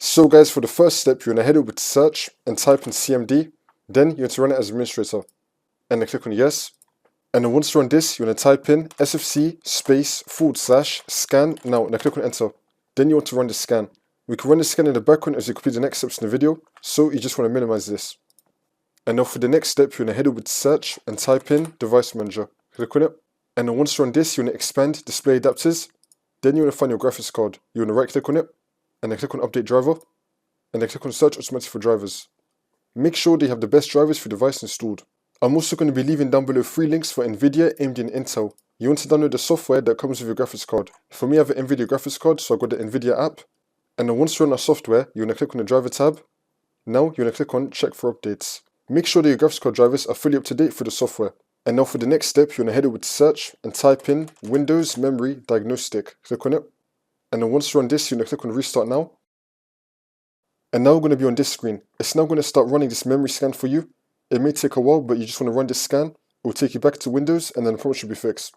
So guys, for the first step, you're going to head over to search and type in CMD. Then you're going to run it as administrator. And then click on yes. And then once you run this, you're going to type in sfc /scan now. And then click on enter. Then you want to run the scan. We can run the scan in the background as you complete the next steps in the video. So you just want to minimize this. And now for the next step, you're going to head over to search and type in device manager. Click on it. And then once you run this, you're going to expand display adapters. Then you're going to find your graphics card. You're going to right click on it. And then click on update driver. And then click on search automatically for drivers. Make sure they have the best drivers for your device installed. I'm also going to be leaving down below 3 links for NVIDIA, AMD and Intel. You want to download the software that comes with your graphics card. For me, I have an NVIDIA graphics card, so I've got the NVIDIA app. And then once you run our software, you're going to click on the driver tab. Now you're going to click on check for updates. Make sure that your graphics card drivers are fully up to date for the software. And now for the next step, you're going to head over to search and type in Windows Memory Diagnostic. Click on it. And then once you run this, you're going to click on restart now. And now we're going to be on this screen. It's now going to start running this memory scan for you. It may take a while, but you just want to run this scan. It will take you back to Windows and then the problem should be fixed.